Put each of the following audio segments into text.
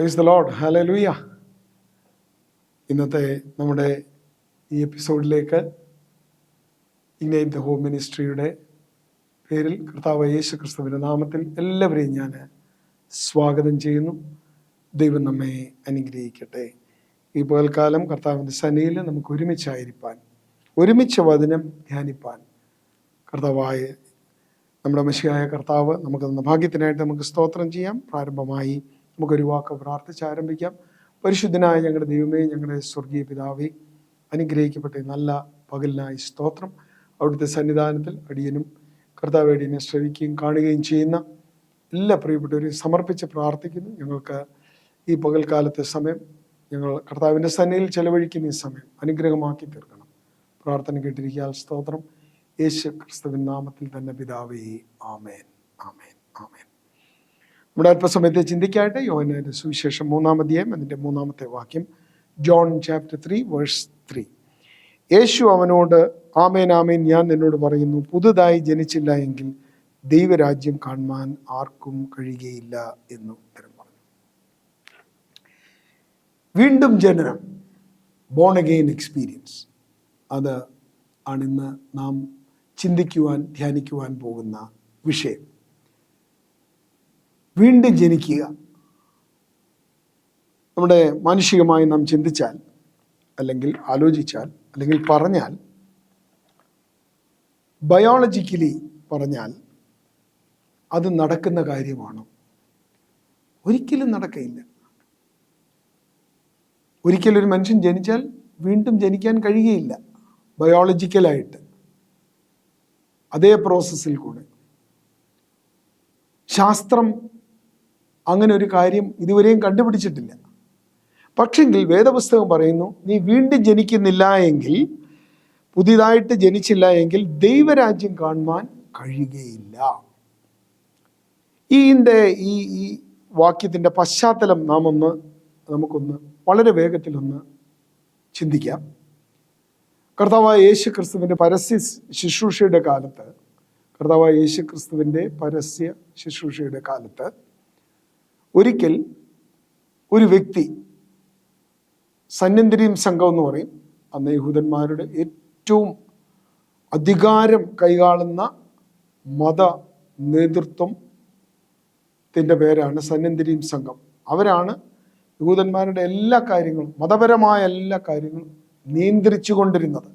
Praise the Lord, hallelujah. ഇന്നത്തെ നമ്മുടെ ഈ എപ്പിസോഡിലേക്ക് ഇഗ്നൈറ്റ് ദ ഹോം മിനിസ്ട്രിയുടെ പേരിൽ കർത്താവ് യേശു ക്രിസ്തുവിൻ്റെ നാമത്തിൽ എല്ലാവരെയും ഞാൻ സ്വാഗതം ചെയ്യുന്നു. ദൈവം നമ്മെ അനുഗ്രഹിക്കട്ടെ. ഈ പകൽക്കാലം കർത്താവിൻ്റെ സന്നിധിയിൽ നമുക്ക് ഒരുമിച്ചായിരിക്കാൻ, ഒരുമിച്ച് വചനം ധ്യാനിപ്പാൻ കർത്താവായ നമ്മുടെ മശിഹായ കർത്താവ് നമുക്ക് തന്ന ഭാഗ്യത്തിനായിട്ട് നമുക്ക് സ്തോത്രം ചെയ്യാം. പ്രാരംഭമായി നമുക്കൊരു വാക്ക് പ്രാർത്ഥിച്ച് ആരംഭിക്കാം. പരിശുദ്ധനായ ഞങ്ങളുടെ ദൈവമേ, ഞങ്ങളുടെ സ്വർഗീയ പിതാവേ, അനുഗ്രഹിക്കപ്പെട്ട നല്ല പകലിനായി സ്തോത്രം. അവിടുത്തെ സന്നിധാനത്തിൽ അടിയനും കർത്താവ് അടിയനെ ശ്രവിക്കുകയും കാണുകയും ചെയ്യുന്ന എല്ലാ പ്രിയപ്പെട്ടവരെയും സമർപ്പിച്ച് പ്രാർത്ഥിക്കുന്നു. ഞങ്ങൾക്ക് ഈ പകൽക്കാലത്തെ സമയം ഞങ്ങൾ കർത്താവിൻ്റെ സന്നിധിയിൽ ചെലവഴിക്കുന്ന ഈ സമയം അനുഗ്രഹമാക്കി തീർക്കണം. പ്രാർത്ഥന കേട്ടിരിക്കാൻ സ്തോത്രം. യേശു ക്രിസ്തുവിൻ നാമത്തിൽ തന്നെ പിതാവേ, ആമേൻ, ആമേൻ, ആമേൻ. നമ്മുടെ അല്പസമയത്തെ ചിന്തിക്കായിട്ട് യോഹന്നാന്റെ സുവിശേഷം 3-ാം അധ്യായം അതിൻ്റെ 3-ാമത്തെ വാക്യം, ജോൺ ചാപ്റ്റർ 3 വേഴ്സ് 3. യേശു അവനോട്, ആമേൻ, ആമേൻ, ഞാൻ നിന്നോട് പറയുന്നു, പുതുതായി ജനിച്ചില്ല എങ്കിൽ ദൈവരാജ്യം കാണുവാൻ ആർക്കും കഴിയുകയില്ല എന്ന് ഉത്തരം പറഞ്ഞു. വീണ്ടും ജനനം, ബോൺ അഗെയിൻ എക്സ്പീരിയൻസ്, അത് ആണിന്ന് നാം ചിന്തിക്കുവാൻ ധ്യാനിക്കുവാൻ പോകുന്ന വിഷയം. വീണ്ടും ജനിക്കുക. നമ്മുടെ മാനുഷികമായി നാം ചിന്തിച്ചാൽ, അല്ലെങ്കിൽ ആലോചിച്ചാൽ, അല്ലെങ്കിൽ പറഞ്ഞാൽ, ബയോളജിക്കലി പറഞ്ഞാൽ അത് നടക്കുന്ന കാര്യമാണോ? ഒരിക്കലും നടക്കയില്ല. ഒരിക്കലൊരു മനുഷ്യൻ ജനിച്ചാൽ വീണ്ടും ജനിക്കാൻ കഴിയുകയില്ല. ബയോളജിക്കലായിട്ട് അതേ പ്രോസസ്സിൽ കൂടെ. ശാസ്ത്രം അങ്ങനെ ഒരു കാര്യം ഇതുവരെയും കണ്ടുപിടിച്ചിട്ടില്ല. പക്ഷെങ്കിൽ വേദപുസ്തകം പറയുന്നു, നീ വീണ്ടും ജനിക്കുന്നില്ല എങ്കിൽ, പുതിയതായിട്ട് ജനിച്ചില്ല എങ്കിൽ ദൈവരാജ്യം കാണുവാൻ കഴിയുകയില്ല. ഈ വാക്യത്തിൻ്റെ പശ്ചാത്തലം നമുക്കൊന്ന് വളരെ വേഗത്തിലൊന്ന് ചിന്തിക്കാം. കർത്താവായ യേശു ക്രിസ്തുവിൻ്റെ പരസ്യ ശുശ്രൂഷയുടെ കാലത്ത് ഒരിക്കൽ ഒരു വ്യക്തി, സന്നദ്ധരീം സംഘം എന്ന് പറയും, അന്ന് യഹൂദന്മാരുടെ ഏറ്റവും അധികാരം കൈകാളുന്ന മത നേതൃത്വത്തിൻ്റെ പേരാണ് സന്നദ്ധരീം സംഘം. അവരാണ് യഹൂദന്മാരുടെ എല്ലാ കാര്യങ്ങളും, മതപരമായ എല്ലാ കാര്യങ്ങളും നിയന്ത്രിച്ചു കൊണ്ടിരുന്നത്.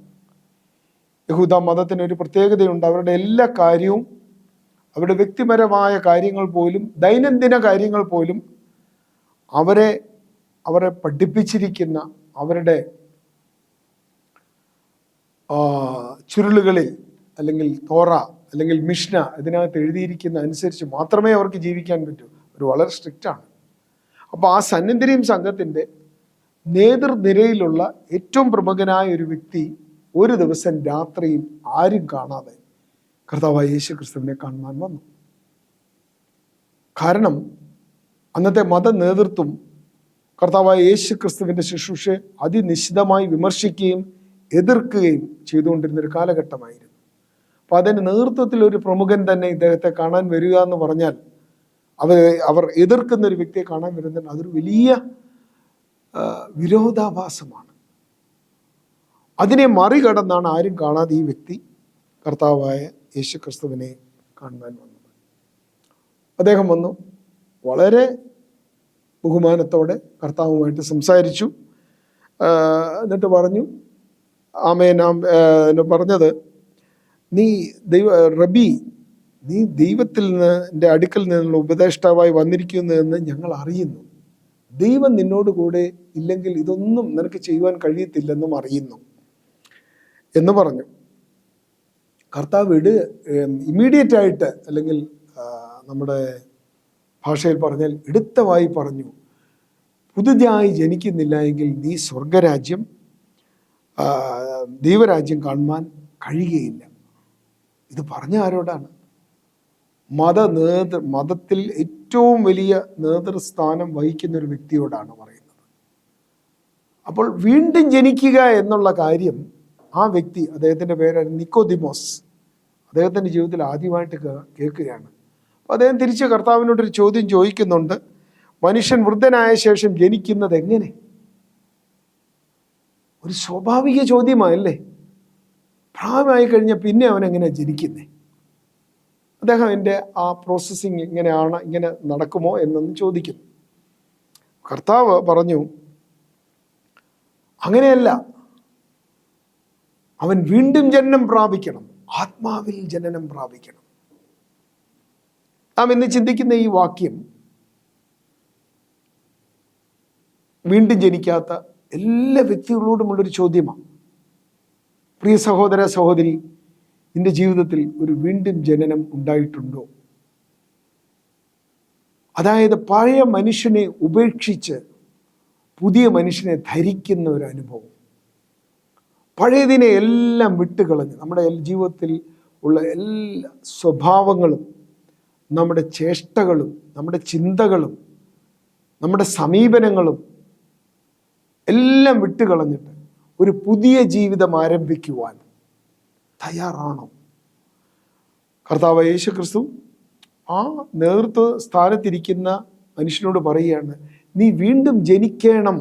യഹൂദ മതത്തിനൊരു പ്രത്യേകതയുണ്ട്. അവരുടെ എല്ലാ കാര്യവും, അവരുടെ വ്യക്തിപരമായ കാര്യങ്ങൾ പോലും, ദൈനംദിന കാര്യങ്ങൾ പോലും അവരെ പഠിപ്പിച്ചിരിക്കുന്ന, അവരുടെ ചുരുളുകളിൽ അല്ലെങ്കിൽ തോറ അല്ലെങ്കിൽ മിഷ്ന ഇതിനകത്ത് എഴുതിയിരിക്കുന്ന അനുസരിച്ച് മാത്രമേ അവർക്ക് ജീവിക്കാൻ പറ്റൂ. അവർ വളരെ സ്ട്രിക്റ്റാണ്. അപ്പോൾ ആ സന്നദ്ധരീം സംഘത്തിൻ്റെ നേതൃനിരയിലുള്ള ഏറ്റവും പ്രമുഖനായ ഒരു വ്യക്തി ഒരു ദിവസം രാത്രിയിൽ ആരും കാണാതെ കർത്താവായ യേശു ക്രിസ്തുവിനെ കാണുവാൻ വന്നു. കാരണം അന്നത്തെ മത നേതൃത്വം കർത്താവായ യേശു ക്രിസ്തുവിൻ്റെ ശുശ്രൂഷയെ അതിനിശിതമായി വിമർശിക്കുകയും എതിർക്കുകയും ചെയ്തുകൊണ്ടിരുന്നൊരു കാലഘട്ടമായിരുന്നു. അപ്പോൾ അതിൻ്റെ നേതൃത്വത്തിൽ ഒരു പ്രമുഖൻ തന്നെ ഇദ്ദേഹത്തെ കാണാൻ വരിക എന്ന് പറഞ്ഞാൽ, അവർ എതിർക്കുന്ന ഒരു വ്യക്തിയെ കാണാൻ വരുന്നതിന് അതൊരു വലിയ വിരോധാഭാസമാണ്. അതിനെ മറികടന്നാണ് ആരും കാണാതെ ഈ വ്യക്തി കർത്താവായ യേശു ക്രിസ്തുവിനെ കാണുവാൻ വന്നത്. അദ്ദേഹം വന്നു, വളരെ ബഹുമാനത്തോടെ കർത്താവുമായിട്ട് സംസാരിച്ചു. എന്നിട്ട് പറഞ്ഞു, ആമേൻ, പറഞ്ഞത്, നീ റബി, നീ ദൈവത്തിൽ നിന്ന്, എൻ്റെ അടുക്കൽ നിന്നുള്ള ഉപദേഷ്ടാവായി വന്നിരിക്കുന്നതെന്ന് ഞങ്ങൾ അറിയുന്നു. ദൈവം നിന്നോട് കൂടെ ഇല്ലെങ്കിൽ ഇതൊന്നും നിനക്ക് ചെയ്യുവാൻ കഴിയത്തില്ലെന്നും അറിയുന്നു എന്ന് പറഞ്ഞു. കർത്താവ് ഇമ്മീഡിയറ്റ് ആയിട്ട്, അല്ലെങ്കിൽ നമ്മുടെ ഭാഷയിൽ പറഞ്ഞാൽ എടുത്തവായി പറഞ്ഞു, പുതുതായി ജനിക്കുന്നില്ല എങ്കിൽ നീ സ്വർഗരാജ്യം, ദൈവരാജ്യം കഴിയുകയില്ല. ഇത് പറഞ്ഞ ആരോടാണ്? മതത്തിൽ ഏറ്റവും വലിയ നേതൃസ്ഥാനം വഹിക്കുന്ന ഒരു വ്യക്തിയോടാണ് പറയുന്നത്. അപ്പോൾ വീണ്ടും ജനിക്കുക എന്നുള്ള കാര്യം ആ വ്യക്തി, അദ്ദേഹത്തിൻ്റെ പേരായിരുന്നു നിക്കോദിമോസ്, അദ്ദേഹത്തിൻ്റെ ജീവിതത്തിൽ ആദ്യമായിട്ട് കേൾക്കുകയാണ്. അപ്പോൾ അദ്ദേഹം തിരിച്ച് കർത്താവിനോടൊരു ചോദ്യം ചോദിക്കുന്നുണ്ട്. മനുഷ്യൻ വൃദ്ധനായ ശേഷം ജനിക്കുന്നത് എങ്ങനെ? ഒരു സ്വാഭാവിക ചോദ്യമായല്ലേ? പ്രായമായി കഴിഞ്ഞാൽ പിന്നെ അവൻ എങ്ങനെ ജനിക്കുന്നേ? അദ്ദേഹം എൻ്റെ ആ പ്രോസസ്സിങ് ഇങ്ങനെയാണ്, ഇങ്ങനെ നടക്കുമോ എന്നൊന്ന് ചോദിക്കുന്നു. കർത്താവ് പറഞ്ഞു, അങ്ങനെയല്ല, അവൻ വീണ്ടും ജനനം പ്രാപിക്കണം, ആത്മാവിൽ ജനനം പ്രാപിക്കണം. നാം ഇന്ന് ചിന്തിക്കുന്ന ഈ വാക്യം വീണ്ടും ജനിക്കാത്ത എല്ലാ വ്യക്തികളോടുമുള്ളൊരു ചോദ്യമാണ്. പ്രിയ സഹോദര സഹോദരി, നിന്റെ ജീവിതത്തിൽ ഒരു വീണ്ടും ജനനം ഉണ്ടായിട്ടുണ്ടോ? അതായത് പഴയ മനുഷ്യനെ ഉപേക്ഷിച്ച് പുതിയ മനുഷ്യനെ ധരിക്കുന്ന ഒരു അനുഭവം. പഴയതിനെ എല്ലാം വിട്ടുകളഞ്ഞ് നമ്മുടെ ജീവിതത്തിൽ ഉള്ള എല്ലാ സ്വഭാവങ്ങളും, നമ്മുടെ ചേഷ്ടകളും, നമ്മുടെ ചിന്തകളും, നമ്മുടെ സമീപനങ്ങളും എല്ലാം വിട്ടുകളഞ്ഞിട്ട് ഒരു പുതിയ ജീവിതം ആരംഭിക്കുവാൻ തയ്യാറാണോ? കർത്താവ് യേശു ക്രിസ്തു ആ നേതൃത്വ സ്ഥാനത്തിരിക്കുന്ന മനുഷ്യനോട് പറയുകയാണ്, നീ വീണ്ടും ജനിക്കണം,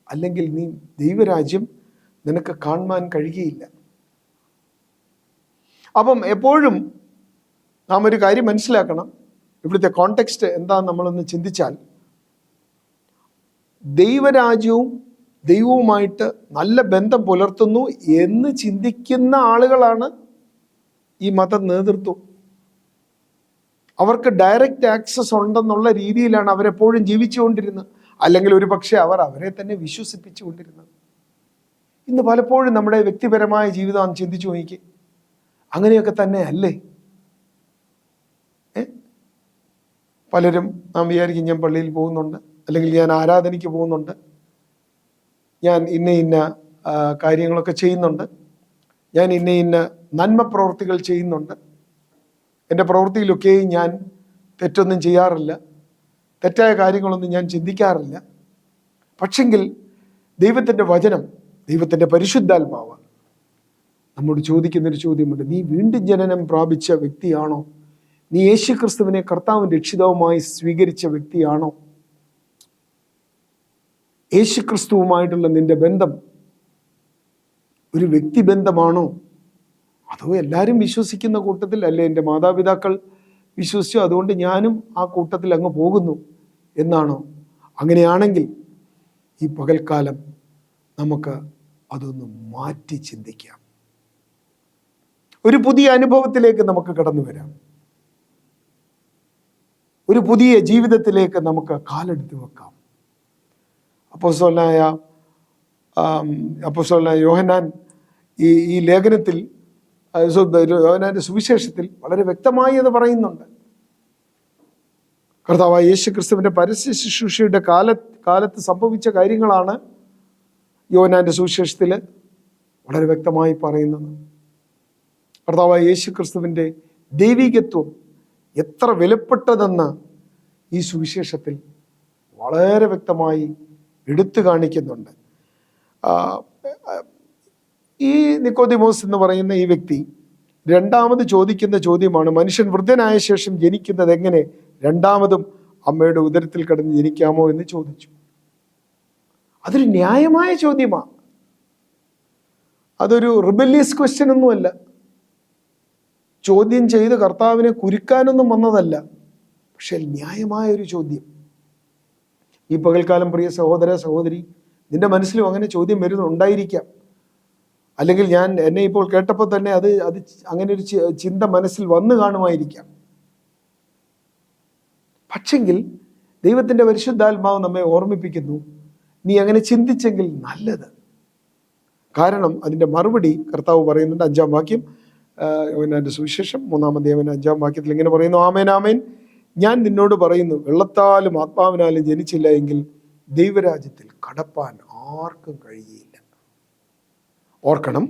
അല്ലെങ്കിൽ നീ ദൈവരാജ്യം നിനക്ക് കാണുവാൻ കഴിയുകയില്ല. അപ്പം എപ്പോഴും നാം ഒരു കാര്യം മനസ്സിലാക്കണം. ഇവിടുത്തെ കോണ്ടെക്സ്റ്റ് എന്താണെന്ന് നമ്മളൊന്ന് ചിന്തിച്ചാൽ, ദൈവരാജ്യവും ദൈവവുമായിട്ട് നല്ല ബന്ധം പുലർത്തുന്നു എന്ന് ചിന്തിക്കുന്ന ആളുകളാണ് ഈ മത നേതൃത്വം. അവർക്ക് ഡയറക്റ്റ് ആക്സസ് ഉണ്ടെന്നുള്ള രീതിയിലാണ് അവരെപ്പോഴും ജീവിച്ചുകൊണ്ടിരുന്നത്. അല്ലെങ്കിൽ ഒരു പക്ഷേ അവർ അവരെ തന്നെ വിശ്വസിപ്പിച്ചുകൊണ്ടിരുന്നത്. ഇന്ന് പലപ്പോഴും നമ്മുടെ വ്യക്തിപരമായ ജീവിതം ചിന്തിച്ചു നോക്കി, അങ്ങനെയൊക്കെ തന്നെ അല്ലേ? പലരും നാം വിചാരിക്കും, ഞാൻ പള്ളിയിൽ പോകുന്നുണ്ട്, അല്ലെങ്കിൽ ഞാൻ ആരാധനയ്ക്ക് പോകുന്നുണ്ട്, ഞാൻ ഇന്ന കാര്യങ്ങളൊക്കെ ചെയ്യുന്നുണ്ട്, ഞാൻ ഇന്ന നന്മ പ്രവൃത്തികൾ ചെയ്യുന്നുണ്ട്, എൻ്റെ പ്രവൃത്തിയിലൊക്കെയും ഞാൻ തെറ്റൊന്നും ചെയ്യാറില്ല, തെറ്റായ കാര്യങ്ങളൊന്നും ഞാൻ ചിന്തിക്കാറില്ല. പക്ഷെങ്കിൽ ദൈവത്തിൻ്റെ വചനം, ദൈവത്തിൻ്റെ പരിശുദ്ധാത്മാവ് നമ്മോട് ചോദിക്കുന്നൊരു ചോദ്യമുണ്ട്. നീ വീണ്ടും ജനനം പ്രാപിച്ച വ്യക്തിയാണോ? നീ യേശു ക്രിസ്തുവിനെ കർത്താവും രക്ഷിതാവുമായി സ്വീകരിച്ച വ്യക്തിയാണോ? യേശു ക്രിസ്തുവുമായിട്ടുള്ള നിന്റെ ബന്ധം ഒരു വ്യക്തിബന്ധമാണോ? അതോ എല്ലാവരും വിശ്വസിക്കുന്ന കൂട്ടത്തിൽ, അല്ലേ എൻ്റെ മാതാപിതാക്കൾ വിശ്വസിച്ചു അതുകൊണ്ട് ഞാനും ആ കൂട്ടത്തിൽ അങ്ങ് പോകുന്നു എന്നാണോ? അങ്ങനെയാണെങ്കിൽ ഈ പകൽക്കാലം നമുക്ക് അതൊന്ന് മാറ്റി ചിന്തിക്കാം. ഒരു പുതിയ അനുഭവത്തിലേക്ക് നമുക്ക് കടന്നു വരാം. ഒരു പുതിയ ജീവിതത്തിലേക്ക് നമുക്ക് കാലെടുത്ത് വെക്കാം. അപ്പോസ്തലനായ യോഹന്നാൻ ഈ ലേഖനത്തിൽ, യോഹന്നാന്റെ സുവിശേഷത്തിൽ വളരെ വ്യക്തമായി അത് പറയുന്നുണ്ട്. കർത്താവായ യേശു ക്രിസ്തുവിന്റെ പരസ്യ ശുശ്രൂഷയുടെ കാലത്ത് സംഭവിച്ച കാര്യങ്ങളാണ് യോഹന്നാന്റെ സുവിശേഷത്തിൽ വളരെ വ്യക്തമായി പറയുന്നത്. കർത്താവായ യേശു ക്രിസ്തുവിന്റെ ദൈവികത്വം എത്ര വിലപ്പെട്ടതെന്ന് ഈ സുവിശേഷത്തിൽ വളരെ വ്യക്തമായി എടുത്തു കാണിക്കുന്നുണ്ട്. ഈ നിക്കോദിമോസ് എന്ന് പറയുന്ന ഈ വ്യക്തി രണ്ടാമത് ചോദിക്കുന്ന ചോദ്യമാണ്, മനുഷ്യൻ വൃദ്ധനായ ശേഷം ജനിക്കുന്നത് എങ്ങനെ? രണ്ടാമതും അമ്മയുടെ ഉദരത്തിൽ കിടന്ന് ജനിക്കാമോ എന്ന് ചോദിച്ചു. അതൊരു ന്യായമായ ചോദ്യമാണ്. അതൊരു റിബല്യസ് ക്വസ്റ്റ്യൻ ഒന്നുമല്ല. ചോദ്യം ചെയ്ത് കർത്താവിനെ കുരുക്കാനൊന്നും വന്നതല്ല. പക്ഷെ ന്യായമായൊരു ചോദ്യം. ഈ പകൽക്കാലം പ്രിയ സഹോദര സഹോദരി, നിന്റെ മനസ്സിലും അങ്ങനെ ചോദ്യം ഉണ്ടായിരിക്കാം. അല്ലെങ്കിൽ എന്നെ ഇപ്പോൾ കേട്ടപ്പോൾ തന്നെ അത് അങ്ങനെ ഒരു ചിന്ത മനസ്സിൽ വന്നു കാണുമായിരിക്കാം. പക്ഷെങ്കിൽ ദൈവത്തിൻ്റെ പരിശുദ്ധാത്മാവ് നമ്മെ ഓർമ്മിപ്പിക്കുന്നു, നീ അങ്ങനെ ചിന്തിച്ചെങ്കിൽ നല്ലത്. കാരണം അതിൻ്റെ മറുപടി കർത്താവ് പറയുന്നുണ്ട്. 5-ാം വാക്യം, യോഹന്നാന്റെ സുവിശേഷം 3-ാം അധ്യായം 5-ാം വാക്യത്തിൽ ഇങ്ങനെ പറയുന്നു, ആമേൻ ആമേൻ, ഞാൻ നിന്നോട് പറയുന്നു, വെള്ളത്താലും ആത്മാവിനാലും ജനിച്ചില്ല എങ്കിൽ ദൈവരാജ്യത്തിൽ കടപ്പാൻ ആർക്കും കഴിയില്ല. ഓർക്കണം,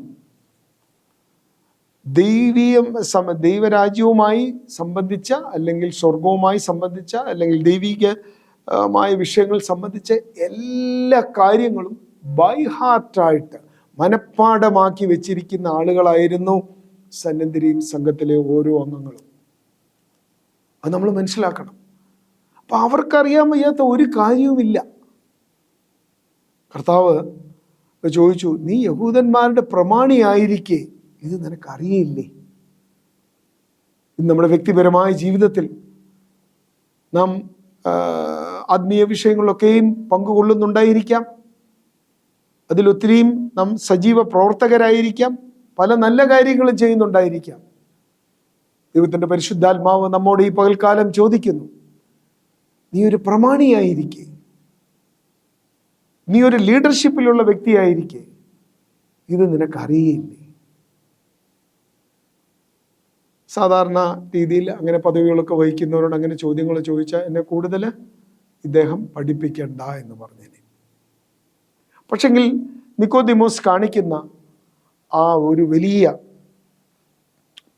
ദൈവരാജ്യവുമായി സംബന്ധിച്ച, അല്ലെങ്കിൽ സ്വർഗവുമായി സംബന്ധിച്ച, അല്ലെങ്കിൽ ദൈവികമായ വിഷയങ്ങൾ സംബന്ധിച്ച എല്ലാ കാര്യങ്ങളും ബൈ ഹാർട്ടായിട്ട് മനഃപ്പാഠമാക്കി വെച്ചിരിക്കുന്ന ആളുകളായിരുന്നു സന്നദ്ധരിയും സംഘത്തിലെ ഓരോ അംഗങ്ങളും. അത് നമ്മൾ മനസ്സിലാക്കണം. അപ്പം അവർക്കറിയാൻ വയ്യാത്ത ഒരു കാര്യവുമില്ല. കർത്താവ് ചോദിച്ചു, നീ യഹൂദന്മാരുടെ പ്രമാണിയായിരിക്കെ ഇത് നിനക്കറിയില്ലേ? നമ്മുടെ വ്യക്തിപരമായ ജീവിതത്തിൽ നാം ആത്മീയ വിഷയങ്ങളിലൊക്കെയും പങ്കുകൊള്ളുന്നുണ്ടായിരിക്കാം. അതിലൊത്തിരിയും നാം സജീവ പ്രവർത്തകരായിരിക്കാം. പല നല്ല കാര്യങ്ങളും ചെയ്യുന്നുണ്ടായിരിക്കാം. ദൈവത്തിൻ്റെ പരിശുദ്ധാത്മാവ് നമ്മോട് ഈ പകൽക്കാലം ചോദിക്കുന്നു, നീ ഒരു പ്രമാണിയായിരിക്കെ, നീ ഒരു ലീഡർഷിപ്പിലുള്ള വ്യക്തിയായിരിക്കെ ഇത് നിനക്കറിയില്ലേ? സാധാരണ രീതിയിൽ അങ്ങനെ പദവികളൊക്കെ വഹിക്കുന്നവരോട് അങ്ങനെ ചോദ്യങ്ങൾ ചോദിച്ചാൽ എന്നെ കൂടുതൽ ഇദ്ദേഹം പഠിപ്പിക്കണ്ട എന്ന് പറഞ്ഞേനെ. പക്ഷെങ്കിൽ നിക്കോദിമോസ് കാണിക്കുന്ന ആ ഒരു വലിയ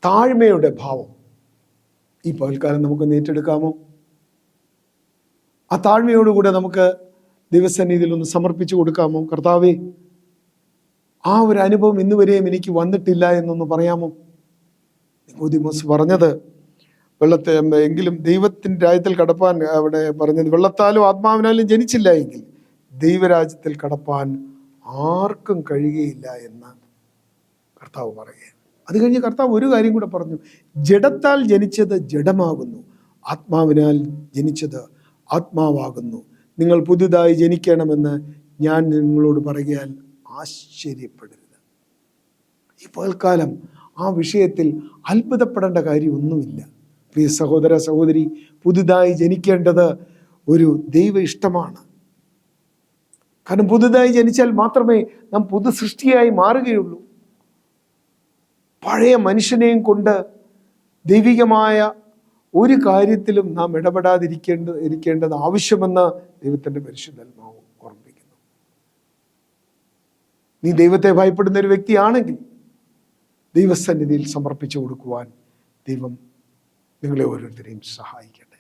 താഴ്മയുടെ ഭാവം ഈ പകൽക്കാലം നമുക്ക് ഏറ്റെടുക്കാമോ? ആ താഴ്മയോടുകൂടെ നമുക്ക് ദൈവസന്നിധിയിൽ ഒന്ന് സമർപ്പിച്ചു കൊടുക്കാമോ? കർത്താവേ, ആ ഒരു അനുഭവം ഇന്നുവരെയും എനിക്ക് വന്നിട്ടില്ല എന്നൊന്ന് പറയാമോ? നിക്കോദിമോസ് പറഞ്ഞത് എങ്കിലും ദൈവത്തിൻ്റെ രാജ്യത്തിൽ കടപ്പാൻ, അവിടെ പറഞ്ഞത് വെള്ളത്താലും ആത്മാവിനാലും ജനിച്ചില്ല എങ്കിൽ ദൈവരാജ്യത്തിൽ കടപ്പാൻ ആർക്കും കഴിയുകയില്ല എന്ന് കർത്താവ് പറയുക. അത് കഴിഞ്ഞ് കർത്താവ് ഒരു കാര്യം കൂടെ പറഞ്ഞു, ജഡത്താൽ ജനിച്ചത് ജഡമാകുന്നു, ആത്മാവിനാൽ ജനിച്ചത് ആത്മാവാകുന്നു. നിങ്ങൾ പുതുതായി ജനിക്കണമെന്ന് ഞാൻ നിങ്ങളോട് പറയുകയാൽ ആശ്ചര്യപ്പെടരുത്. ഈ പകൽക്കാലം ആ വിഷയത്തിൽ അത്ഭുതപ്പെടേണ്ട കാര്യമൊന്നുമില്ല. പ്രിയ സഹോദര സഹോദരി, പുതുതായി ജനിക്കേണ്ടത് ഒരു ദൈവ ഇഷ്ടമാണ്. കാരണം പുതുതായി ജനിച്ചാൽ മാത്രമേ നാം പുതു സൃഷ്ടിയായി മാറുകയുള്ളൂ. പഴയ മനുഷ്യനെയും കൊണ്ട് ദൈവികമായ ഒരു കാര്യത്തിലും നാം ഇരിക്കേണ്ടത് ആവശ്യമെന്ന് ദൈവത്തിൻ്റെ പരിശുദ്ധാത്മാവ് ഓർമ്മിപ്പിക്കുന്നു. നീ ദൈവത്തെ ഭയപ്പെടുന്ന ഒരു വ്യക്തിയാണെങ്കിൽ ദൈവസന്നിധിയിൽ സമർപ്പിച്ചു കൊടുക്കുവാൻ ദൈവം നിങ്ങളെ ഓരോരുത്തരെയും സഹായിക്കട്ടെ.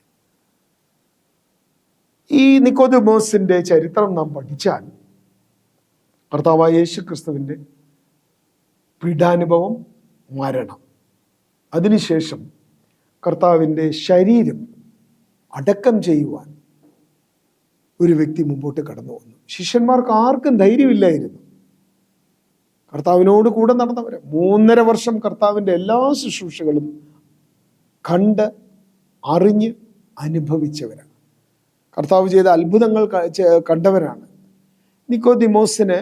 ഈ നിക്കോദിമോസിന്റെ ചരിത്രം നാം പഠിച്ചാൽ കർത്താവായ യേശു ക്രിസ്തുവിൻ്റെ പീഡാനുഭവം, മരണം, അതിനുശേഷം കർത്താവിൻ്റെ ശരീരം അടക്കം ചെയ്യുവാൻ ഒരു വ്യക്തി മുമ്പോട്ട് കടന്നു വന്നു. ശിഷ്യന്മാർക്ക് ആർക്കും ധൈര്യമില്ലായിരുന്നു. കർത്താവിനോട് കൂടെ നടന്നവരെ 3.5 വർഷം കർത്താവിൻ്റെ എല്ലാ ശുശ്രൂഷകളും കണ്ട് അറിഞ്ഞ് അനുഭവിച്ചവരാണ്. കർത്താവ് ചെയ്ത അത്ഭുതങ്ങൾ കണ്ടവരാണ്. നിക്കോദിമോസിന്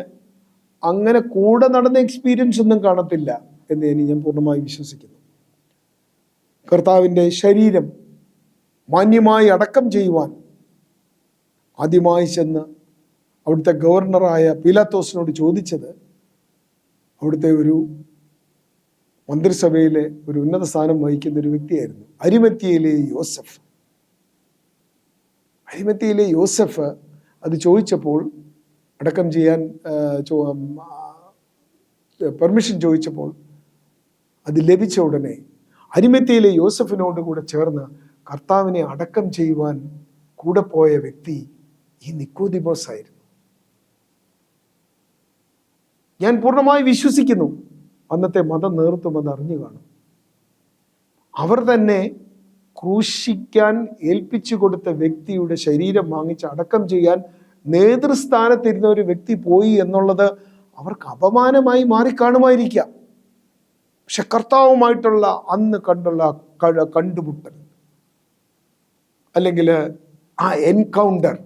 അങ്ങനെ കൂടെ നടന്ന എക്സ്പീരിയൻസ് ഒന്നും കാണത്തില്ല എന്ന് ഞാൻ പൂർണ്ണമായി വിശ്വസിക്കുന്നു. കർത്താവിൻ്റെ ശരീരം മാന്യമായി അടക്കം ചെയ്യുവാൻ ആദ്യമായി ചെന്ന് അവിടുത്തെ ഗവർണറായ പീലാത്തോസിനോട് ചോദിച്ചത് അവിടുത്തെ ഒരു മന്ത്രിസഭയിലെ ഒരു ഉന്നത സ്ഥാനം വഹിക്കുന്ന ഒരു വ്യക്തിയായിരുന്നു, അരിമത്തിയയിലെ യോസഫ്. അരിമത്തിയയിലെ യോസഫ് അത് ചോദിച്ചപ്പോൾ, അടക്കം ചെയ്യാൻ പെർമിഷൻ ചോദിച്ചപ്പോൾ അത് ലഭിച്ച ഉടനെ അരിമത്തിയയിലെ യോസഫിനോട് കൂടെ ചേർന്ന് കർത്താവിനെ അടക്കം ചെയ്യുവാൻ കൂടെ പോയ വ്യക്തി ഈ നിക്കോദിമോസ് ആയിരുന്നു. ഞാൻ പൂർണ്ണമായി വിശ്വസിക്കുന്നു അന്നത്തെ മതം നേതൃത്വം അത് അറിഞ്ഞു കാണും. അവർ തന്നെ ക്രൂശിക്കാൻ ഏൽപ്പിച്ചു കൊടുത്ത വ്യക്തിയുടെ ശരീരം വാങ്ങിച്ച് അടക്കം ചെയ്യാൻ നേതൃസ്ഥാനത്തിരുന്ന ഒരു വ്യക്തി പോയി എന്നുള്ളത് അവർക്ക് അപമാനമായി മാറിക്കാണുമായിരിക്കാം. പക്ഷെ കർത്താവുമായിട്ടുള്ള അന്ന് കണ്ടുള്ള കണ്ടുമുട്ടൽ, അല്ലെങ്കിൽ ആ എൻകൗണ്ടർ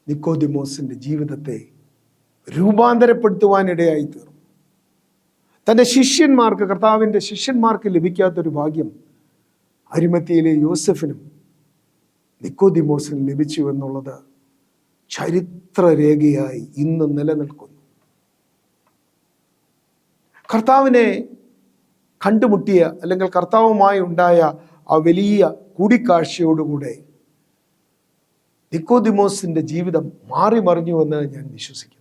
നിക്കോദിമോസിന്റെ ജീവിതത്തെ രൂപാന്തരപ്പെടുത്തുവാനിടയായി തീർന്നു. തൻ്റെ ശിഷ്യന്മാർക്ക്, കർത്താവിൻ്റെ ശിഷ്യന്മാർക്ക് ലഭിക്കാത്തൊരു ഭാഗ്യം അരിമത്തിയിലെ യോസഫിനും നിക്കോദിമോസിനും ലഭിച്ചു എന്നുള്ളത് ചരിത്രരേഖയായി ഇന്ന് നിലനിൽക്കുന്നു. കർത്താവിനെ കണ്ടുമുട്ടിയ, അല്ലെങ്കിൽ കർത്താവുമായി ഉണ്ടായ ആ വലിയ കൂടിക്കാഴ്ചയോടുകൂടെ നിക്കോദിമോസിന്റെ ജീവിതം മാറി മറിഞ്ഞുവെന്ന് ഞാൻ വിശ്വസിക്കുന്നു.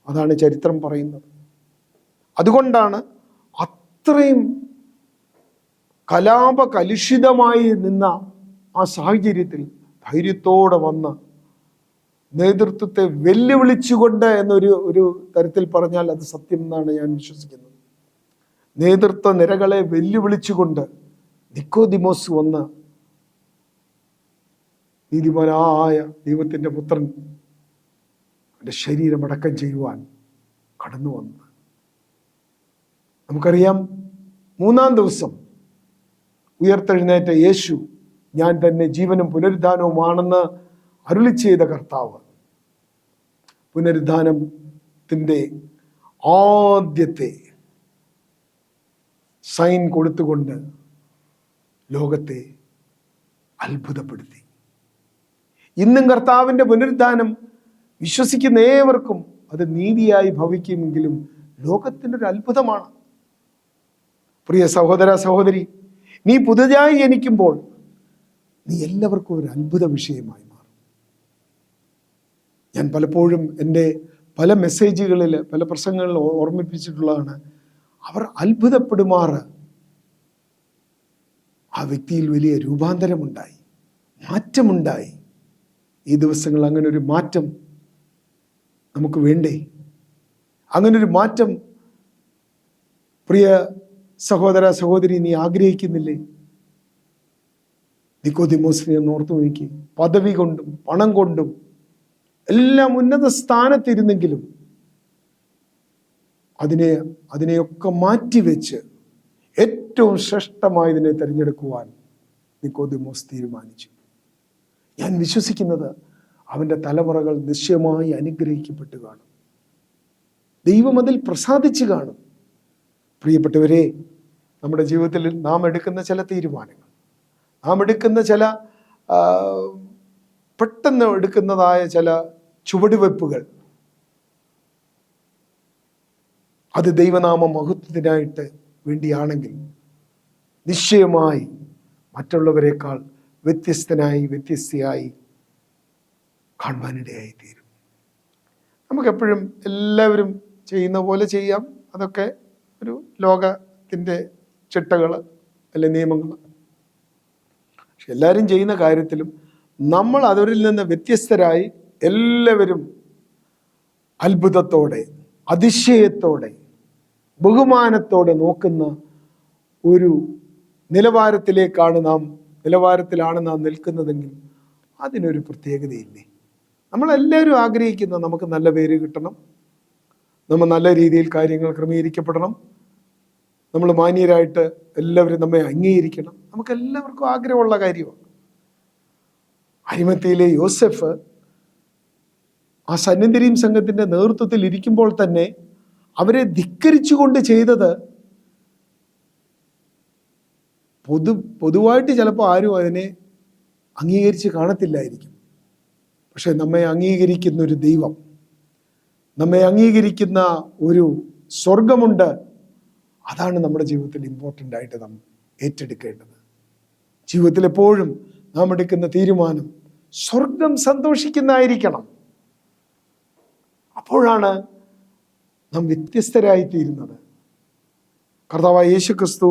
അതാണ് ചരിത്രം പറയുന്നത്. അതുകൊണ്ടാണ് അത്രയും കലുഷിതമായി നിന്ന ആ സാഹചര്യത്തിൽ ധൈര്യത്തോടെ വന്ന് നേതൃത്വത്തെ വെല്ലുവിളിച്ചുകൊണ്ട് ഒരു തരത്തിൽ പറഞ്ഞാൽ അത് സത്യം എന്നാണ് ഞാൻ വിശ്വസിക്കുന്നത്. നേതൃത്വ നിരകളെ വെല്ലുവിളിച്ചുകൊണ്ട് നിക്കോദിമോസ് വന്ന് നീതിമാനായ ദൈവത്തിൻ്റെ പുത്രൻ അവൻ്റെ ശരീരം അടക്കം ചെയ്യുവാൻ കടന്നു വന്നത്. നമുക്കറിയാം, 3-ാം ദിവസം ഉയർത്തെഴുന്നേറ്റ യേശു ഞാൻ തന്നെ ജീവനും പുനരുദ്ധാനവുമാണെന്ന് അരുളി ചെയ്ത കർത്താവ് പുനരുദ്ധാനത്തിൻ്റെ ആദ്യത്തെ സൈൻ കൊടുത്തുകൊണ്ട് ലോകത്തെ അത്ഭുതപ്പെടുത്തി. ഇന്നും കർത്താവിൻ്റെ പുനരുദ്ധാനം വിശ്വസിക്കുന്ന ഏവർക്കും അത് നീതിയായി ഭവിക്കുമെങ്കിലും ലോകത്തിനൊരു അത്ഭുതമാണ്. പ്രിയ സഹോദര സഹോദരി, നീ പുതുതായി ജനിക്കുമ്പോൾ നീ എല്ലാവർക്കും ഒരു അത്ഭുത വിഷയമായി മാറും. ഞാൻ പലപ്പോഴും എൻ്റെ പല മെസ്സേജുകളിൽ, പല പ്രസംഗങ്ങളിൽ ഓർമ്മിപ്പിച്ചിട്ടുള്ളതാണ്, അവർ അത്ഭുതപ്പെടുമാറ് ആ വ്യക്തിയിൽ വലിയ രൂപാന്തരമുണ്ടായി, മാറ്റമുണ്ടായി. ഈ ദിവസങ്ങൾ അങ്ങനെ ഒരു മാറ്റം നമുക്ക് വേണ്ടേ? അങ്ങനൊരു മാറ്റം പ്രിയ സഹോദര സഹോദരി നീ ആഗ്രഹിക്കുന്നില്ലേ? നിക്കോദിമോസിനെ ഒന്ന് ഓർത്തു നോക്കി. പദവി കൊണ്ടും പണം കൊണ്ടും എല്ലാം ഉന്നത സ്ഥാനത്തിരുന്നെങ്കിലും അതിനെയൊക്കെ മാറ്റിവെച്ച് ഏറ്റവും ശ്രേഷ്ഠമായതിനെ തിരഞ്ഞെടുക്കുവാൻ നിക്കോദിമോസ് തീരുമാനിച്ചു. ഞാൻ വിശ്വസിക്കുന്നത് അവൻ്റെ തലമുറകൾ നിശ്ചയമായി അനുഗ്രഹിക്കപ്പെട്ടു കാണും. ദൈവം അതിൽ പ്രസാദിച്ചു കാണും. പ്രിയപ്പെട്ടവരെ, നമ്മുടെ ജീവിതത്തിൽ നാം എടുക്കുന്ന ചില തീരുമാനങ്ങൾ, നാം എടുക്കുന്ന ചില പെട്ടെന്ന് എടുക്കുന്നതായ ചില ചുവടുവെപ്പുകൾ, അത് ദൈവനാമ മഹത്വത്തിനായിട്ട് വേണ്ടിയാണെങ്കിൽ നിശ്ചയമായി മറ്റുള്ളവരെക്കാൾ വ്യത്യസ്തയായി കാണുവാനിടയായി തീരും. നമുക്കെപ്പോഴും എല്ലാവരും ചെയ്യുന്ന പോലെ ചെയ്യാം. അതൊക്കെ ഒരു ലോകത്തിൻ്റെ ചിട്ടകൾ അല്ലെ നിയമങ്ങൾ. പക്ഷെ എല്ലാവരും ചെയ്യുന്ന കാര്യത്തിലും നമ്മൾ അവരിൽ നിന്ന് വ്യത്യസ്തരായി എല്ലാവരും അത്ഭുതത്തോടെ, അതിശയത്തോടെ, ബഹുമാനത്തോടെ നോക്കുന്ന ഒരു നിലവാരത്തിലാണ് നാം നിൽക്കുന്നതെങ്കിൽ അതിനൊരു പ്രത്യേകതയില്ലേ? നമ്മളെല്ലാവരും ആഗ്രഹിക്കുന്ന നമുക്ക് നല്ല പേര് കിട്ടണം, നമ്മൾ നല്ല രീതിയിൽ കാര്യങ്ങൾ ക്രമീകരിക്കപ്പെടണം, നമ്മൾ മാന്യരായിട്ട് എല്ലാവരും നമ്മെ അംഗീകരിക്കണം. നമുക്കെല്ലാവർക്കും ആഗ്രഹമുള്ള കാര്യമാണ്. അരിമത്തിയിലെ യോസെഫ് ആ സന്നിധിയും സംഘത്തിൻ്റെ നേതൃത്വത്തിൽ ഇരിക്കുമ്പോൾ തന്നെ അവരെ ധിക്കരിച്ചുകൊണ്ട് ചെയ്തത് പൊതുവായിട്ട് ചിലപ്പോൾ ആരും അതിനെ അംഗീകരിച്ച് കാണത്തില്ലായിരിക്കും. പക്ഷെ നമ്മെ അംഗീകരിക്കുന്ന ഒരു ദൈവം, നമ്മെ അംഗീകരിക്കുന്ന ഒരു സ്വർഗമുണ്ട്. അതാണ് നമ്മുടെ ജീവിതത്തിൽ ഇമ്പോർട്ടൻ്റ് ആയിട്ട് നാം ഏറ്റെടുക്കേണ്ടത്. ജീവിതത്തിൽ എപ്പോഴും നാം എടുക്കുന്ന തീരുമാനം സ്വർഗം സന്തോഷിക്കുന്നതായിരിക്കണം. അപ്പോഴാണ് നാം വ്യത്യസ്തരായിത്തീരുന്നത്. കർത്താവായ യേശു ക്രിസ്തു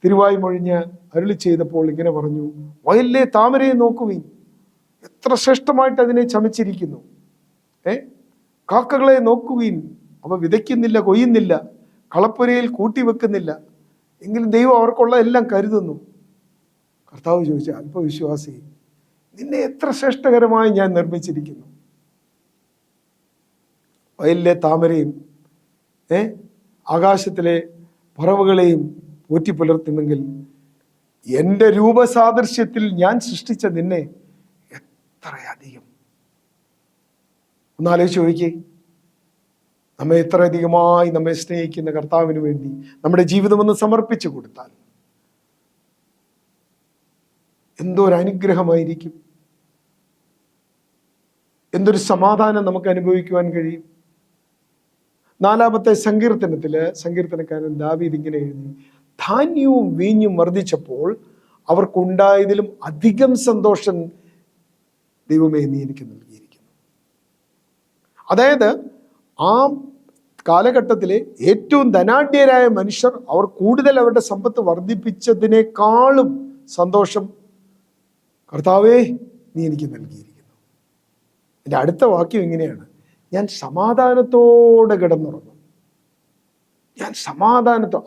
തിരുവായി മൊഴിഞ്ഞ് അരുളി ചെയ്തപ്പോൾ ഇങ്ങനെ പറഞ്ഞു, വയലിലെ താമരയെ നോക്കുവിൻ, എത്ര ശ്രേഷ്ഠമായിട്ട് അതിനെ ചമച്ചിരിക്കുന്നു. കാക്കകളെ നോക്കുവിൻ, അവ വിതയ്ക്കുന്നില്ല, കൊയ്യുന്നില്ല, കളപ്പുരയിൽ കൂട്ടിവെക്കുന്നില്ല, എങ്കിലും ദൈവം അവർക്കുള്ള എല്ലാം കരുതുന്നു. കർത്താവ് ചോദിച്ചു, അല്പവിശ്വാസി, നിന്നെ എത്ര ശ്രേഷ്ഠകരമായി ഞാൻ നിർമ്മിച്ചിരിക്കുന്നു. വയലിലെ താമരയും ആകാശത്തിലെ പറവുകളെയും പോറ്റി പുലർത്തുന്നെങ്കിൽ എൻ്റെ രൂപസാദൃശ്യത്തിൽ ഞാൻ സൃഷ്ടിച്ച നിന്നെ എത്രയധികം. ഒന്നാലോചിച്ച് ചോദിക്കേ, നമ്മെ എത്രയധികമായി നമ്മെ സ്നേഹിക്കുന്ന കർത്താവിന് വേണ്ടി നമ്മുടെ ജീവിതമൊന്ന് സമർപ്പിച്ചു കൊടുത്താൽ എന്തൊരു അനുഗ്രഹമായിരിക്കും, എന്തൊരു സമാധാനം നമുക്ക് അനുഭവിക്കുവാൻ കഴിയും. 4-ാമത്തെ സങ്കീർത്തനക്കാരൻ ദാവീദ് ഇങ്ങനെ എഴുതി, ധാന്യവും വീഞ്ഞും വർദ്ധിച്ചപ്പോൾ അവർക്കുണ്ടായതിലും അധികം സന്തോഷം ദൈവമേ നീ എനിക്ക് നൽകിയിരിക്കുന്നു. അതായത് ആ കാലഘട്ടത്തിലെ ഏറ്റവും ധനാഢ്യരായ മനുഷ്യർ അവർ കൂടുതൽ അവരുടെ സമ്പത്ത് വർദ്ധിപ്പിച്ചതിനേക്കാളും സന്തോഷം കർത്താവേ നീ എനിക്ക് നൽകിയിരിക്കുന്നു. എൻ്റെ അടുത്ത വാക്യം ഇങ്ങനെയാണ്, ഞാൻ സമാധാനത്തോടെ കിടന്നുറങ്ങും.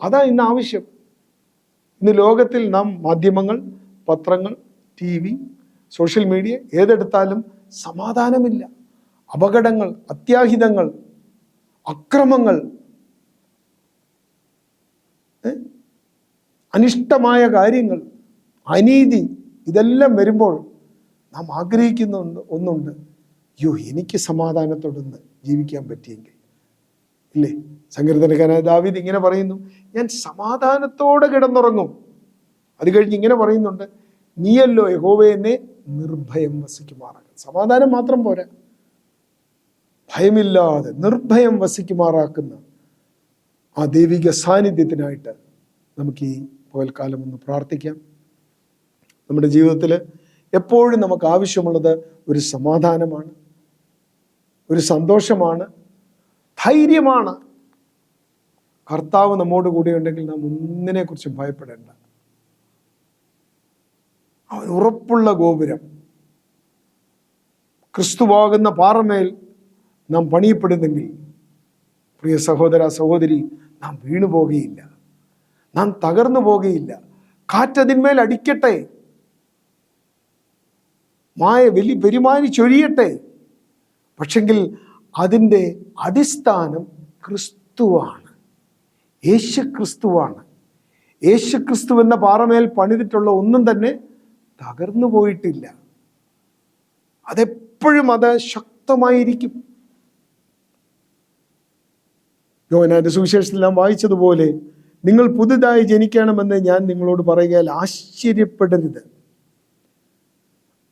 അതാ ഇന്ന് ആവശ്യം. ഇന്ന് ലോകത്തിൽ നാം മാധ്യമങ്ങൾ, പത്രങ്ങൾ, TV, സോഷ്യൽ മീഡിയ ഏതെടുത്താലും സമാധാനമില്ല. അപകടങ്ങൾ, അത്യാഹിതങ്ങൾ, അക്രമങ്ങൾ, അനിഷ്ടമായ കാര്യങ്ങൾ, അനീതി, ഇതെല്ലാം വരുമ്പോൾ നാം ആഗ്രഹിക്കുന്ന ഒന്നുണ്ട്, അയ്യോ എനിക്ക് സമാധാനത്തോടൊന്ന് ജീവിക്കാൻ പറ്റിയെങ്കിൽ. ഇല്ലേ? സങ്കീർത്തനക്കാരനായ ദാവീദ് ഇങ്ങനെ പറയുന്നു, ഞാൻ സമാധാനത്തോടെ കിടന്നുറങ്ങും. അത് കഴിഞ്ഞ് ഇങ്ങനെ പറയുന്നുണ്ട്, നീയല്ലോ യഹോവേ എന്നെ നിർഭയം വസിക്കുമാറാക്കും. സമാധാനം മാത്രം പോരാ, ഭയമില്ലാതെ നിർഭയം വസിക്കുമാറാക്കുന്ന ആ ദൈവിക സാന്നിധ്യത്തിനായിട്ട് നമുക്ക് ഈ പകൽക്കാലം ഒന്ന് പ്രാർത്ഥിക്കാം. നമ്മുടെ ജീവിതത്തിൽ എപ്പോഴും നമുക്ക് ആവശ്യമുള്ളത് ഒരു സമാധാനമാണ്, ഒരു സന്തോഷമാണ്, ധൈര്യമാണ്. കർത്താവ് നമ്മോട് കൂടെ ഉണ്ടെങ്കിൽ നാം ഒന്നിനെക്കുറിച്ചും ഭയപ്പെടേണ്ട. അവൻ ഉറപ്പുള്ള ഗോപുരം, ക്രിസ്തുവാകുന്ന പാറമേൽ നാം പണിയപ്പെടുന്നെങ്കിൽ, പ്രിയ സഹോദര സഹോദരി, നാം വീണു പോകുകയില്ല, നാം തകർന്നു പോകുകയില്ല. കാറ്റതിന്മേൽ അടിക്കട്ടെ, പെരുമാനി ചൊരിയട്ടെ, പക്ഷെങ്കിൽ അതിൻ്റെ അടിസ്ഥാനം ക്രിസ്തുവാണ്, യേശു ക്രിസ്തുവാണ്. യേശു ക്രിസ്തു എന്ന പാറമേൽ പണിതിട്ടുള്ള ഒന്നും തന്നെ തകർന്നു പോയിട്ടില്ല. അതെപ്പോഴും അത് ശക്തമായിരിക്കും. യോഹന്നാന്റെ സുവിശേഷത്തിൽ നാം വായിച്ചതുപോലെ, നിങ്ങൾ പുതുതായി ജനിക്കണമെന്ന് ഞാൻ നിങ്ങളോട് പറയുകയാൽ ആശ്ചര്യപ്പെടരുത്.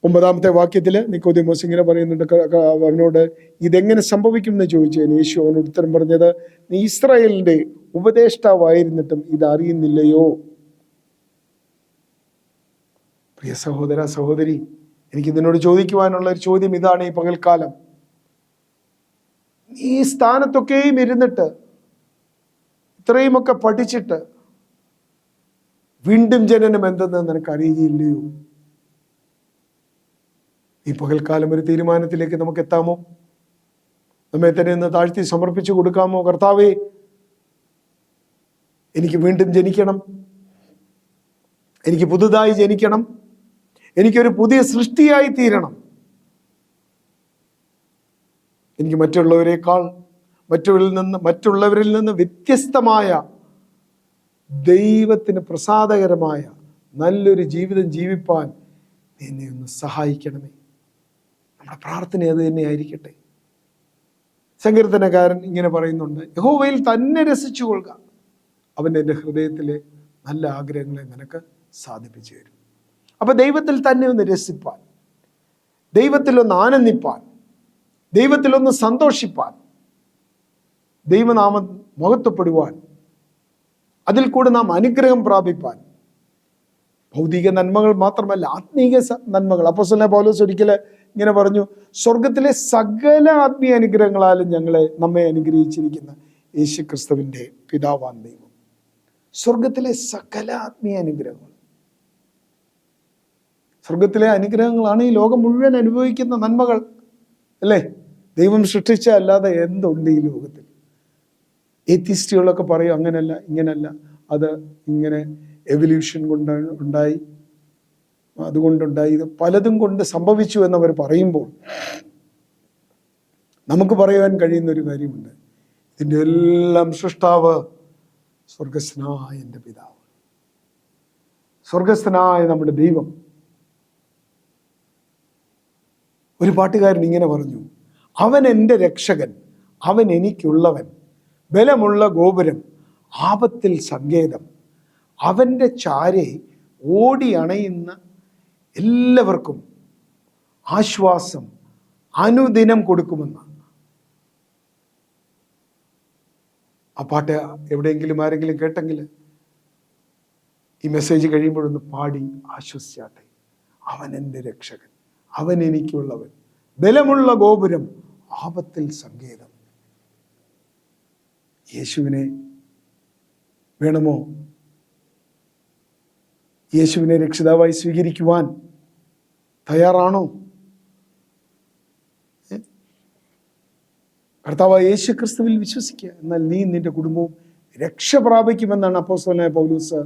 9-ാമത്തെ വാക്യത്തിൽ നിക്കോദെമോസ് ഇങ്ങനെ പറയുന്നുണ്ട്, അവനോട് ഇതെങ്ങനെ സംഭവിക്കും എന്ന് ചോദിച്ചതിന് യേശു അവനോട് ഉത്തരം പറഞ്ഞത്, നീ ഇസ്രായേലിന്റെ ഉപദേഷ്ടാവായിരുന്നിട്ടും ഇത് അറിയുന്നില്ലയോ? പ്രിയ സഹോദര സഹോദരി, എനിക്ക് നിന്നോട് ചോദിക്കുവാനുള്ള ഒരു ചോദ്യം ഇതാണ് ഈ പകൽക്കാലം. ഈ സ്ഥാനത്തൊക്കെയും ഇരുന്നിട്ട്, ഇത്രയുമൊക്കെ പഠിച്ചിട്ട് വീണ്ടും ജനനം എന്തെന്ന് നിനക്ക് അറിയുകയില്ലയോ? ഈ പകൽക്കാലം ഒരു തീരുമാനത്തിലേക്ക് നമുക്ക് എത്താമോ? നമ്മെ തന്നെ ഒന്ന് താഴ്ത്തി സമർപ്പിച്ചു കൊടുക്കാമോ? കർത്താവേ, എനിക്ക് വീണ്ടും ജനിക്കണം, എനിക്ക് പുതുതായി ജനിക്കണം, എനിക്കൊരു പുതിയ സൃഷ്ടിയായി തീരണം. എനിക്ക് മറ്റുള്ളവരിൽ നിന്ന് വ്യത്യസ്തമായ, ദൈവത്തിന് പ്രസാദകരമായ നല്ലൊരു ജീവിതം ജീവിപ്പാൻ എന്നെ ഒന്ന് സഹായിക്കണമേ. നമ്മുടെ പ്രാർത്ഥന അത് തന്നെ ആയിരിക്കട്ടെ. സങ്കീർത്തനക്കാരൻ ഇങ്ങനെ പറയുന്നുണ്ട്, യഹോവയിൽ തന്നെ രസിച്ചു കൊള്ളുക, അവൻ എൻ്റെ ഹൃദയത്തിലെ നല്ല ആഗ്രഹങ്ങളെ നിനക്ക് സാധിപ്പിച്ചു തരും. അപ്പൊ ദൈവത്തിൽ തന്നെ ഒന്ന് രസിപ്പാൻ, ദൈവത്തിലൊന്ന് ആനന്ദിപ്പാൻ, ദൈവത്തിലൊന്ന് സന്തോഷിപ്പാൻ, ദൈവനാമം മഹത്വപ്പെടുവാൻ, അതിൽ കൂടെ നാം അനുഗ്രഹം പ്രാപിപ്പാൻ, ഭൗതിക നന്മകൾ മാത്രമല്ല ആത്മീക നന്മകൾ. അപ്പോസ്തലനായ പൗലോസ് ഒരിക്കൽ ഇങ്ങനെ പറഞ്ഞു, സ്വർഗത്തിലെ സകല ആത്മീയ അനുഗ്രഹങ്ങളാലും നമ്മെ അനുഗ്രഹിച്ചിരിക്കുന്ന യേശു ക്രിസ്തുവിൻ്റെ പിതാവാൻ ദൈവം. സ്വർഗത്തിലെ സകല ആത്മീയ അനുഗ്രഹങ്ങൾ, സ്വർഗത്തിലെ അനുഗ്രഹങ്ങളാണ് ഈ ലോകം മുഴുവൻ അനുഭവിക്കുന്ന നന്മകൾ, അല്ലേ? ദൈവം സൃഷ്ടിച്ച അല്ലാതെ എന്തുണ്ട് ഈ ലോകത്തിൽ? ഏത്തിസ്റ്റുകളൊക്കെ പറയും അങ്ങനല്ല ഇങ്ങനല്ല, അത് ഇങ്ങനെ എവല്യൂഷൻ കൊണ്ട് ഉണ്ടായി, അതുകൊണ്ടുണ്ടായി, ഇത് പലതും കൊണ്ട് സംഭവിച്ചു എന്നവർ പറയുമ്പോൾ നമുക്ക് പറയുവാൻ കഴിയുന്ന ഒരു കാര്യമുണ്ട്, ഇതിൻ്റെ എല്ലാം സൃഷ്ടാവ് സ്വർഗസ്ഥനായ എൻ്റെ പിതാവ്, സ്വർഗസ്ഥനായ നമ്മുടെ ദൈവം. ഒരു പാട്ടുകാരൻ ഇങ്ങനെ പറഞ്ഞു, അവൻ എൻ്റെ രക്ഷകൻ, അവൻ എനിക്കുള്ളവൻ, ബലമുള്ള ഗോപുരം, ആപത്തിൽ സങ്കേതം, അവൻ്റെ ചാരെ ഓടി അണയുന്ന എല്ലാവർക്കും ആശ്വാസം അനുദിനം കൊടുക്കുമെന്ന്. ആ പാട്ട് എവിടെയെങ്കിലും ആരെങ്കിലും കേട്ടെങ്കിൽ ഈ മെസ്സേജ് കഴിയുമ്പോഴൊന്ന് പാടി ആശ്വസിച്ചാട്ടെ. അവൻ എൻ്റെ രക്ഷകൻ, അവൻ എനിക്കുള്ളവൻ, ബലമുള്ള ഗോപുരം, ആപത്തിൽ സങ്കേതം. യേശുവിനെ വേണമോ? യേശുവിനെ രക്ഷിതാവായി സ്വീകരിക്കുവാൻ തയ്യാറാണോ? കർത്താവായ യേശു ക്രിസ്തുവിൽ വിശ്വസിക്കുക, എന്നാൽ നീ നിന്റെ കുടുംബവും രക്ഷ പ്രാപിക്കുമെന്നാണ് അപ്പോസ്തലനായ പൗലോസ്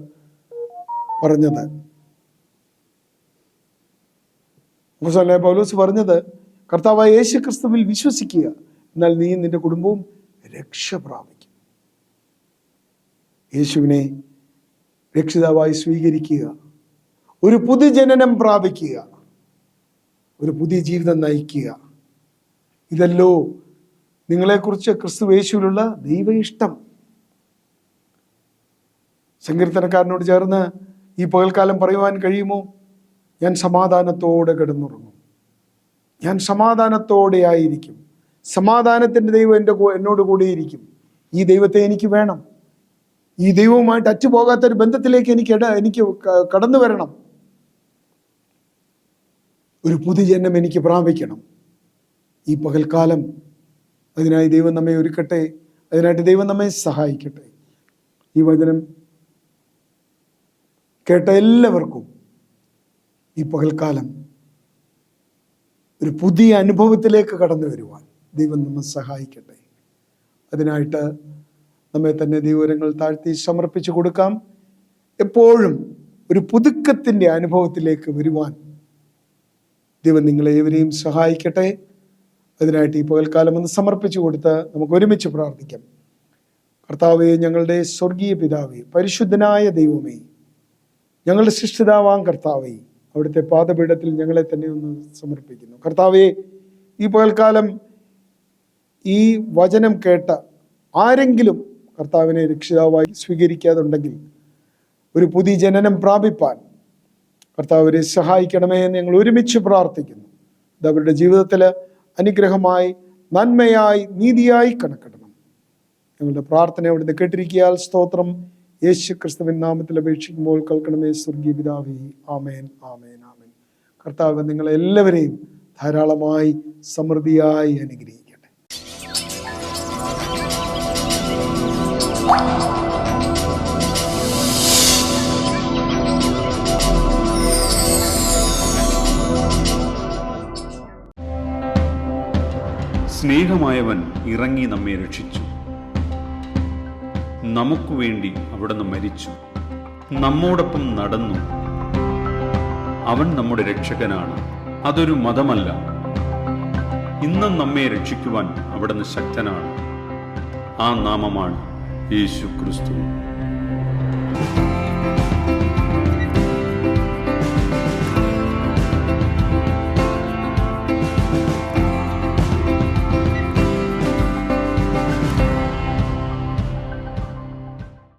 പറഞ്ഞത്. അപ്പോസ്തലനായ പൗലോസ് പറഞ്ഞത്, കർത്താവായ യേശു ക്രിസ്തുവിൽ വിശ്വസിക്കുക, എന്നാൽ നീയും നിന്റെ കുടുംബവും രക്ഷ പ്രാപിക്കും. യേശുവിനെ രക്ഷിതാവായി സ്വീകരിക്കുക, ഒരു പുതുജനനം പ്രാപിക്കുക, ഒരു പുതിയ ജീവിതം നയിക്കുക. ഇതല്ലോ നിങ്ങളെക്കുറിച്ച് ക്രിസ്തു യേശുവിലുള്ള ദൈവ ഇഷ്ടം. സങ്കീർത്തനക്കാരനോട് ചേർന്ന് ഈ പകൽക്കാലം പറയുവാൻ കഴിയുമോ? ഞാൻ സമാധാനത്തോടെ കിടന്നുറങ്ങും, ഞാൻ സമാധാനത്തോടെ ആയിരിക്കും, സമാധാനത്തിൻ്റെ ദൈവം എന്നോട് കൂടിയിരിക്കും. ഈ ദൈവത്തെ എനിക്ക് വേണം. ഈ ദൈവവുമായിട്ട് അറ്റുപോകാത്തൊരു ബന്ധത്തിലേക്ക് എനിക്ക് കടന്നു വരണം. ഒരു പുതുജന്മം എനിക്ക് പ്രാപിക്കണം. ഈ പകൽക്കാലം അതിനായി ദൈവം നമ്മെ ഒരുക്കട്ടെ. അതിനായിട്ട് ദൈവം നമ്മെ സഹായിക്കട്ടെ. ഈ വചനം കേട്ട എല്ലാവർക്കും ഈ പകൽക്കാലം ഒരു പുതിയ അനുഭവത്തിലേക്ക് കടന്നു വരുവാൻ ദൈവം നമ്മെ സഹായിക്കട്ടെ. അതിനായിട്ട് നമ്മെ തന്നെ ദൈവങ്ങൾ താഴ്ത്തി സമർപ്പിച്ചു കൊടുക്കാം. എപ്പോഴും ഒരു പുതുക്കത്തിൻ്റെ അനുഭവത്തിലേക്ക് വരുവാൻ ദൈവം നിങ്ങളെ ഏവരെയും സഹായിക്കട്ടെ. അതിനായിട്ട് ഈ പകൽക്കാലം ഒന്ന് സമർപ്പിച്ചു കൊടുത്ത് നമുക്ക് ഒരുമിച്ച് പ്രാർത്ഥിക്കാം. കർത്താവേ, ഞങ്ങളുടെ സ്വർഗീയ പിതാവേ, പരിശുദ്ധനായ ദൈവമേ, ഞങ്ങളുടെ സൃഷ്ടിതാവാം കർത്താവേ, അവിടുത്തെ പാദപീഠത്തിൽ ഞങ്ങളെ തന്നെ ഒന്ന് സമർപ്പിക്കുന്നു. കർത്താവേ, ഈ പകൽക്കാലം ഈ വചനം കേട്ട ആരെങ്കിലും കർത്താവിനെ രക്ഷിതാവായി സ്വീകരിക്കാതുണ്ടെങ്കിൽ ഒരു പുതിയ ജനനം പ്രാപിപ്പാൻ കർത്താവരെ സഹായിക്കണമേ എന്ന് ഞങ്ങൾ ഒരുമിച്ച് പ്രാർത്ഥിക്കുന്നു. ഇത് അവരുടെ ജീവിതത്തിൽ അനുഗ്രഹമായി, നന്മയായി, നീതിയായി കണക്കിടണം. ഞങ്ങളുടെ പ്രാർത്ഥന അവിടുന്ന് കേട്ടിരിക്കിയാൽ സ്തോത്രം. യേശു ക്രിസ്തുവിൻ നാമത്തിൽ അപേക്ഷിക്കുമ്പോൾ കേൾക്കണമേ സ്വർഗീയ പിതാവേ. ആമേൻ, ആമേൻ, ആമേൻ. കർത്താവ് നിങ്ങളെല്ലാവരെയും ധാരാളമായി സമൃദ്ധിയായി അനുഗ്രഹിക്കട്ടെ. സ്നേഹമായവൻ ഇറങ്ങി നമ്മെ രക്ഷിച്ചു. നമുക്ക് വേണ്ടി അവിടുന്ന് മരിച്ചു, നമ്മോടൊപ്പം നടന്നു. അവൻ നമ്മുടെ രക്ഷകനാണ്. അതൊരു മതമല്ല. ഇന്നും നമ്മെ രക്ഷിക്കുവാൻ അവിടുന്ന് ശക്തനാണ്. ആ നാമമാണ് യേശു ക്രിസ്തു.